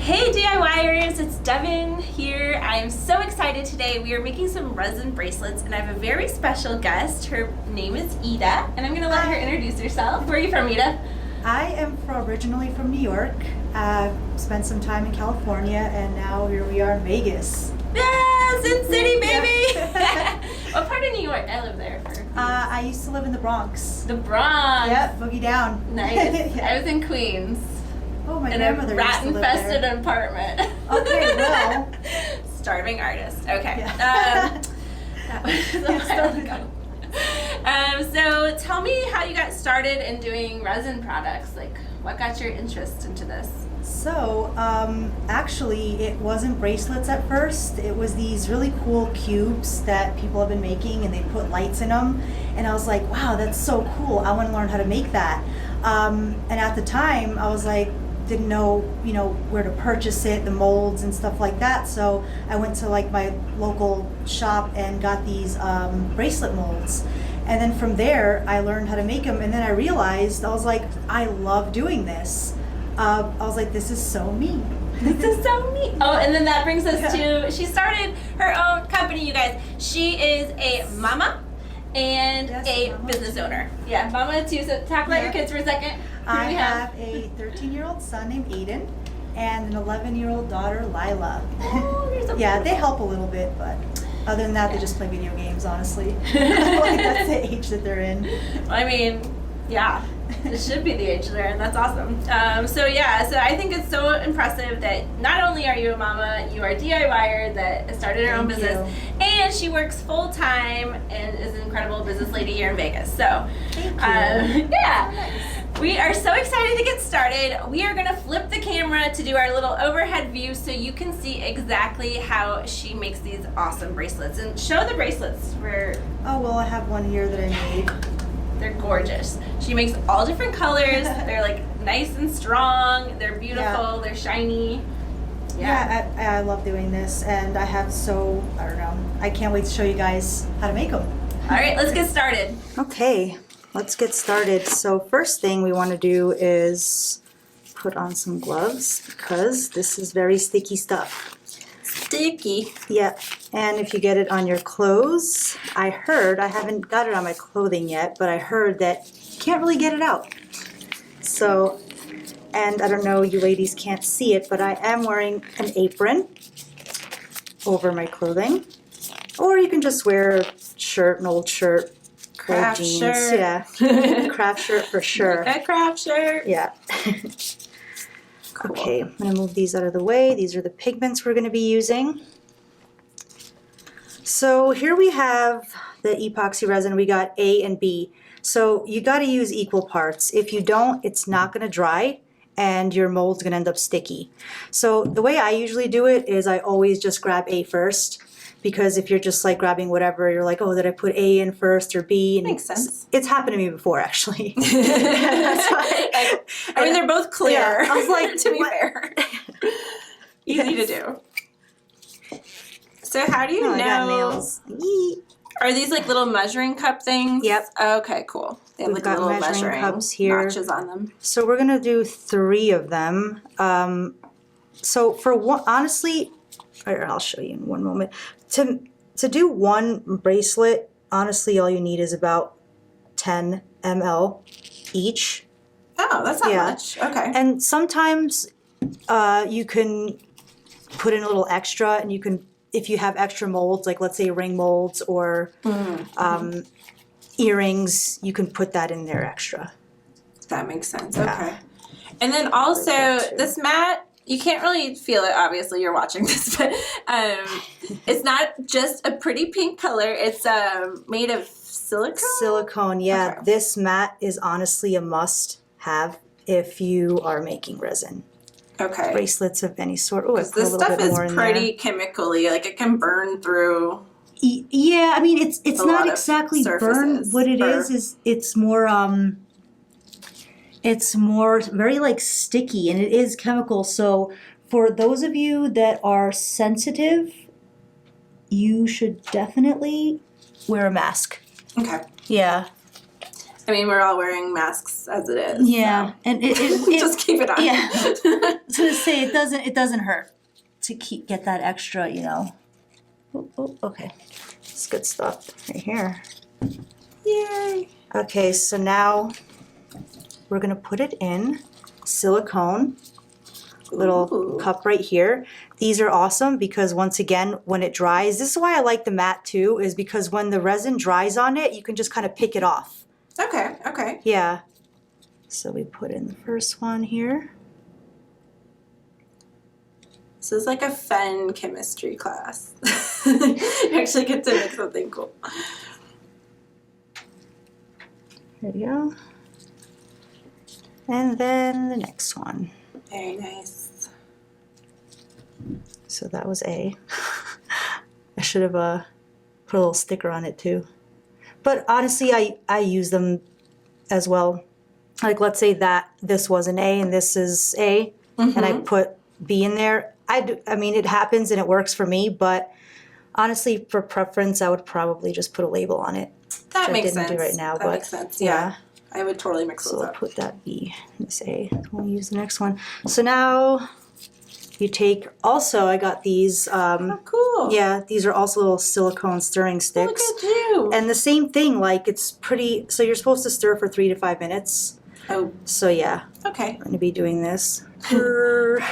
Hey DIYers, it's Devon here. I am so excited today. We are making some resin bracelets and I have a very special guest. Her name is Ida and I'm going to let her introduce herself. Where are you from, Ida? I am originally from New York. Spent some time in California and now here we are in Vegas. Yeah, Sin City, baby! What part of New York? I live there for I used to live in the Bronx. the Bronx. Yep, boogie down. Nice. Yeah. I was in Queens. Oh, my In grandmother a used to live there. rat-infested apartment. Okay, well. Starving artist. Okay. Yeah. That was a while ago. So tell me how you got started in doing resin products. Like, what got your interest into this? So, actually, it wasn't bracelets at first. It was these really cool cubes that people have been making, and they put lights in them. And I was like, wow, that's so cool. I want to learn how to make that. And at the time, I was like, didn't know, where to purchase it, the molds and stuff like that. So I went to like my local shop and got these bracelet molds. And then from there, I learned how to make them. And then I realized, I was like, I love doing this. I was like, this is so me. This is so neat. Oh, and then that brings us to, she started her own company, you guys. She is a mama and a business owner. Yeah, mama too. So talk about your kids for a second. I have a 13-year-old son named Aiden and an 11-year-old daughter, Lila. Oh, you're so Yeah, they beautiful. help a little bit, but other than that, they just play video games, honestly. Like, that's the age that they're in. I mean, yeah, it should be the age they're in. That's awesome. So I think it's so impressive that not only are you a mama, you are a DIYer that started her own Thank business, you. and she works full time and is an incredible business lady here in Vegas. So, Thank you. yeah. So nice. We are so excited to get started. We are going to flip the camera to do our little overhead view so you can see exactly how she makes these awesome bracelets. And show the bracelets where Oh, well, I have one here that I made. they're gorgeous. She makes all different colors. They're like nice and strong. They're beautiful. Yeah. They're shiny. Yeah, I love doing this, and I have I don't know, I can't wait to show you guys how to make them. All right, let's get started. Okay, let's get started. So first thing we want to do is put on some gloves because this is very sticky stuff. Sticky. Yeah, and if you get it on your clothes, I haven't got it on my clothing yet, but I heard that you can't really get it out. So, and I don't know, you ladies can't see it, but I am wearing an apron over my clothing. Or you can just wear a shirt, an old shirt, Craft old jeans. shirt. Yeah, craft shirt for sure. A craft shirt. Yeah. Cool. Okay, I'm going to move these out of the way. These are the pigments we're going to be using. So here we have the epoxy resin. We got A and B. So you got to use equal parts. If you don't, it's not going to dry and your mold's going to end up sticky. So the way I usually do it is I always just grab A first, because if you're just like grabbing whatever, you're like, oh, did I put A in first or B? And Makes sense. It's happened to me before, actually. That's why. I mean, they're both clear. Yeah, I was like, to be what? fair. Easy to do. So how do you Oh, I got know? nails. Yee. Are these like little measuring cup things? Yep. Okay, cool. They have We've like got little measuring measuring cups here. notches on them. So we're gonna do 3 of them. So for one, honestly, or I'll show you in one moment. To do one bracelet, honestly, all you need is about 10 ml each. Oh, that's not Yeah. much. Okay. And sometimes you can put in a little extra, and you can, if you have extra molds, like let's say ring molds or earrings, you can put that in there extra. That makes sense. Yeah. Okay. And then also that too. this mat, you can't really feel it. Obviously, you're watching this, but it's not just a pretty pink color. It's made of silicone. Silicone, yeah. Okay. This mat is honestly a must-have if you are making resin. Okay. Bracelets of any sort. Oh, I Because put a this little stuff bit is more in pretty chemically. Like it can burn through. there. Yeah, I mean it's A not lot of exactly burn. surfaces. What it Burr. is it's more very like sticky, and it is chemical. So for those of you that are sensitive, you should definitely wear a mask. Okay. Yeah. I mean, we're all wearing masks as it is. Yeah, so. and it Just keep it on. Yeah, I was gonna say it doesn't hurt to get that extra, you know. Oh, okay, it's good stuff right here. Yay! Okay, so now we're gonna put it in silicone. Little Ooh. cup right here. These are awesome because once again, when it dries, this is why I like the matte too, is because when the resin dries on it, you can just kind of pick it off. Okay, okay. Yeah. So we put in the first one here. This is like a fun chemistry class. You actually get to make something cool. There we go. And then the next one. Very nice. So that was A. I should have put a little sticker on it too. But honestly, I use them as well. Like let's say that this was an A and this is A, and I put B in there. I mean, it happens and it works for me, but honestly, for preference, I would probably just put a label on it. That makes I didn't sense. do right now, that but makes sense. Yeah. I would totally mix So those we'll up. put that B, this A. We'll use the next one. So now you take, also I got these, Oh, cool. yeah, these are also little silicone stirring sticks. Look at you. And the same thing, like it's pretty, so you're supposed to stir for 3 to 5 minutes. Oh, So yeah, okay. I'm gonna be doing this. Here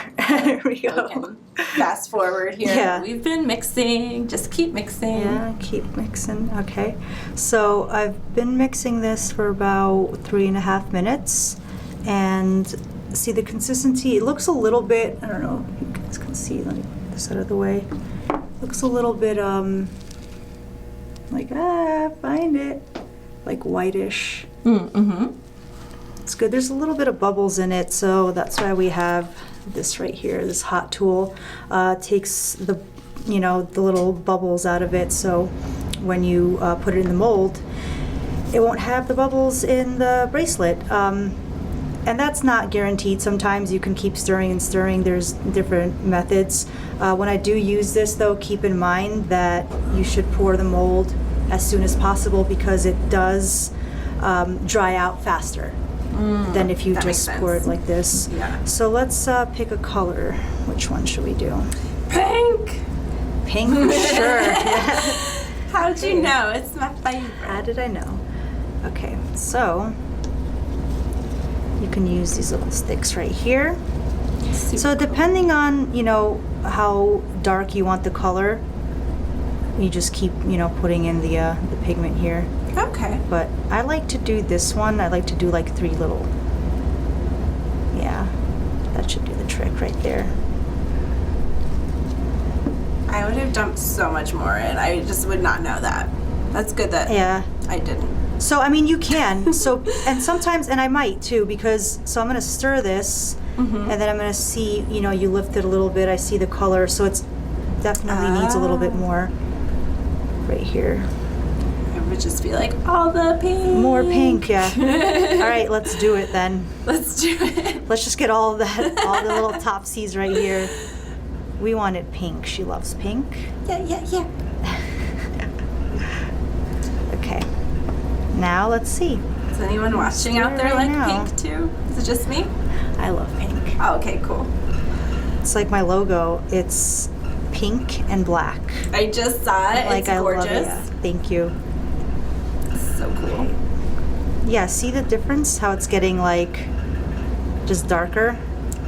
we go. Okay. Fast forward here. Yeah. We've been mixing. Just keep mixing. Yeah, keep mixing. Okay. So I've been mixing this for about 3.5 minutes. And see the consistency, it looks a little bit, I don't know if you guys can see, let me put this out of the way. Looks a little bit, find it, like whitish. Mm-hmm. It's good. There's a little bit of bubbles in it, so that's why we have this right here, this hot tool. Takes the, you know, the little bubbles out of it, so when you put it in the mold, it won't have the bubbles in the bracelet. And that's not guaranteed. Sometimes you can keep stirring and stirring. There's different methods. When I do use this though, keep in mind that you should pour the mold as soon as possible because it does dry out faster than if you just pour it like this. Yeah. So let's pick a color. Which one should we do? Pink. Pink, sure. How'd you know? It's my favorite. How did I know? Okay, so you can use these little sticks right here. Super So depending on, you know, how dark you want the color, you just keep, you know, putting in the pigment here. Okay. But I like to do this one. I like to do like 3 little. Yeah, that should do the trick right there. I would have dumped so much more in. I just would not know that. That's good that Yeah. I didn't. So, I mean, you can. So, and sometimes, and I might too, because, so I'm going to stir this, and then I'm going to see, you know, you lift it a little bit. I see the color, so it's definitely needs a little bit more right here. I would just be like, all the pink. More pink, yeah. All right, let's do it then. Let's do it. Let's just get all of that, all the little topsies right here. We want it pink. She loves pink. Yeah. Okay. Now let's see. Is anyone watching out there right like now. pink too? Is it just me? I love pink. Oh, okay, cool. It's like my logo. It's pink and black. I just saw it. Like It's I gorgeous. love it. Yeah. Thank you. It's so cool. Yeah, see the difference? How it's getting like just darker?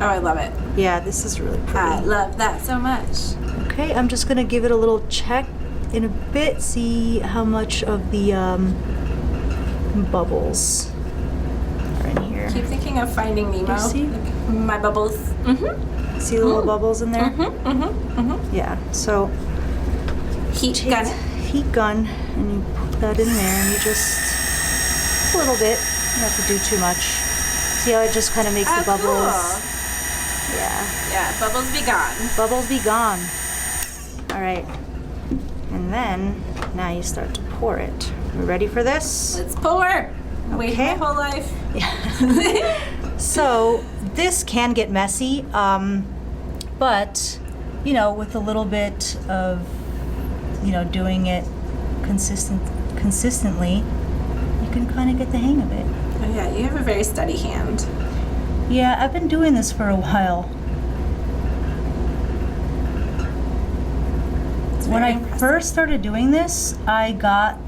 Oh, I love it. Yeah, this is really pretty. I love that so much. Okay, I'm just gonna give it a little check in a bit, see how much of the bubbles are in here. Keep thinking of Finding Nemo. You see? Like, my bubbles. Mm-hmm. See the little bubbles in there? Mm-hmm. Yeah, so Heat take gun. heat gun and you put that in there and you just a little bit. You don't have to do too much. See how it just kind of makes the bubbles. Cool. Yeah. Yeah, bubbles be gone. Bubbles be gone. All right. And then now you start to pour it. You ready for this? Let's pour. I waited my Okay. whole life. So this can get messy, but you know, with a little bit of, you know, doing it consistently, you can kind of get the hang of it. Oh yeah, you have a very steady hand. Yeah, I've been doing this for a while. When I first started doing this, I got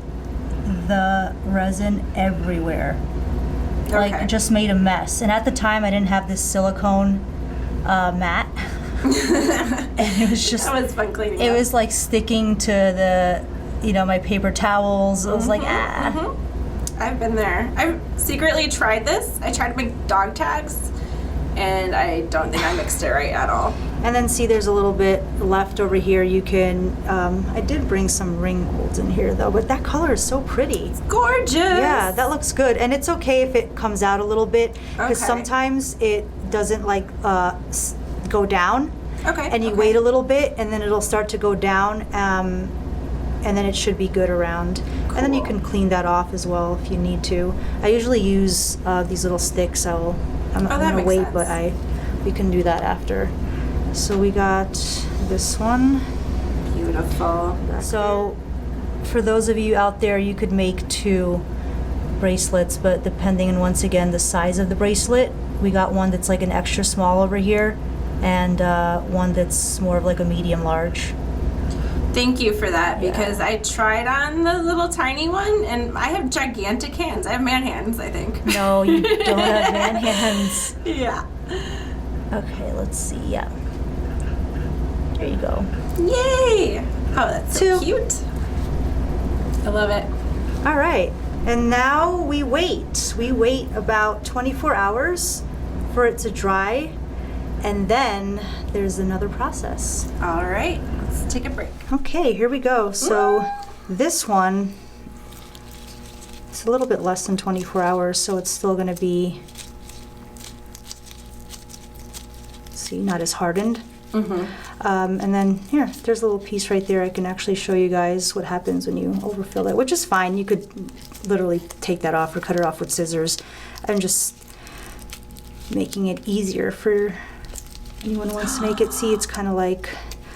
the resin everywhere. Like, it just made a mess. And at the time, I didn't have this silicone mat. And it was just... That was fun cleaning It up. was like sticking to the, you know, my paper towels. I was like, ah. I've been there. I've secretly tried this. I tried to make dog tags, and I don't think I mixed it right at all. And then see, there's a little bit left over here. You can, I did bring some ring golds in here though, but that color is so pretty. It's gorgeous. Yeah, that looks good. And it's okay if it comes out a little bit, because Okay. sometimes it doesn't like go down. Okay. And you wait a little bit, and then it'll start to go down, and then it should be good around. And then you Cool. can clean that off as well if you need to. I usually use these little sticks. I'm that gonna makes wait, sense. but we can do that after. So we got this one. Beautiful. So for those of you out there, you could make 2 bracelets, but depending on, once again, the size of the bracelet, we got one that's like an extra small over here, and one that's more of like a medium large. Thank you for that, Yeah. because I tried on the little tiny one, and I have gigantic hands. I have man hands, I think. No, you don't have man hands. Yeah. Okay, let's see. Yeah. There you go. Yay! Oh, that's so 2. cute. I love it. All right. And now we wait. We wait about 24 hours for it to dry. And then there's another process. All right, let's take a break. Okay, here we go. So this one, it's a little bit less than 24 hours, so it's still going to be, see, not as hardened. And then here, there's a little piece right there. I can actually show you guys what happens when you overfill it, which is fine. You could literally take that off or cut it off with scissors. I'm just making it easier for anyone who wants to make it. See, it's kind of like,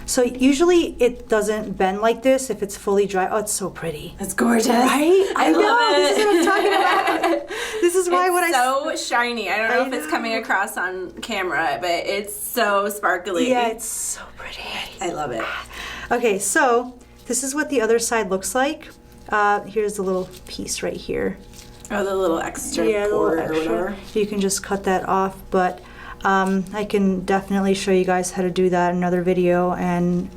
so usually it doesn't bend like this if it's fully dry. Oh, it's so pretty. It's gorgeous. Right? I know. love it. This is what I'm talking about. This is why It's so shiny. I don't know if it's coming across on camera, but it's so sparkly. Yeah, it's so pretty. I love it. Okay, so this is what the other side looks like. Here's the little piece right here. Oh, the little extra Yeah, the cord little or extra. whatever. You can just cut that off, but I can definitely show you guys how to do that in another video and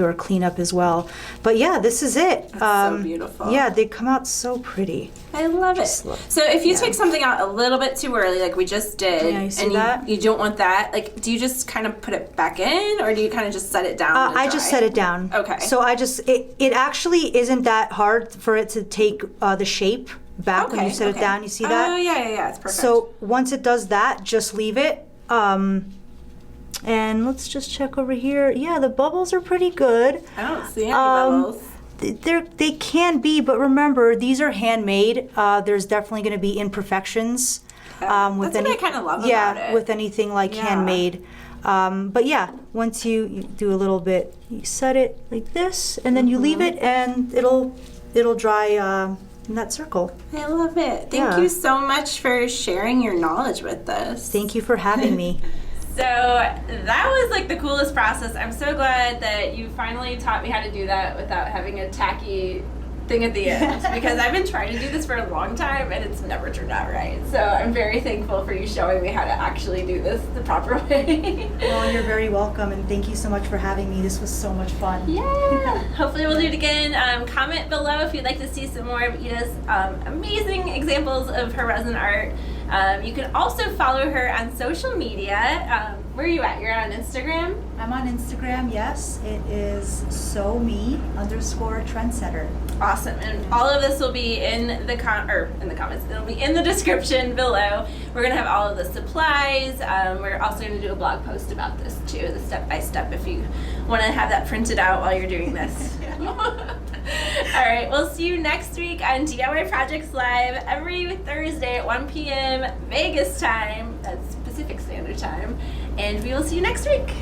or cleanup as well. But yeah, this is it. That's so beautiful. Yeah, they come out so pretty. I love it. look. So if you take something out a little bit too early, like we just did, Yeah, you see and that? you don't want that, like, do you just kind of put it back in, or do you kind of just set it down? to I just dry? set it down. Okay. So it actually isn't that hard for it to take the shape back when you set it down. You see that? Oh yeah, it's perfect. So once it does that, just leave it. And let's just check over here. Yeah, the bubbles are pretty good. I don't see any bubbles. They can be, but remember, these are handmade. There's definitely going to be imperfections. With That's what I kind of love about it. with anything like Yeah. handmade. But yeah, once you do a little bit, you set it like this, and then you leave it, and it'll dry in that circle. I love it. Thank Yeah. you so much for sharing your knowledge with us. Thank you for having me. So that was like the coolest process. I'm so glad that you finally taught me how to do that without having a tacky thing at the end, because I've been trying to do this for a long time and it's never turned out right. So I'm very thankful for you showing me how to actually do this the proper way. Well, you're very welcome, and thank you so much for having me. This was so much fun. Yeah. Hopefully we'll do it again. Comment below if you'd like to see some more of Ida's amazing examples of her resin art. You can also follow her on social media. Where are you at? You're on Instagram? I'm on Instagram, yes. It is @SoMe_trendsetter. Awesome. And all of this will be in the comments. It'll be in the description below. We're going to have all of the supplies. We're also going to do a blog post about this too, the step-by-step, if you want to have that printed out while you're doing this. All right, we'll see you next week on DIY Projects Live every Thursday at 1 p.m. Vegas time. That's Pacific Standard Time. And we will see you next week.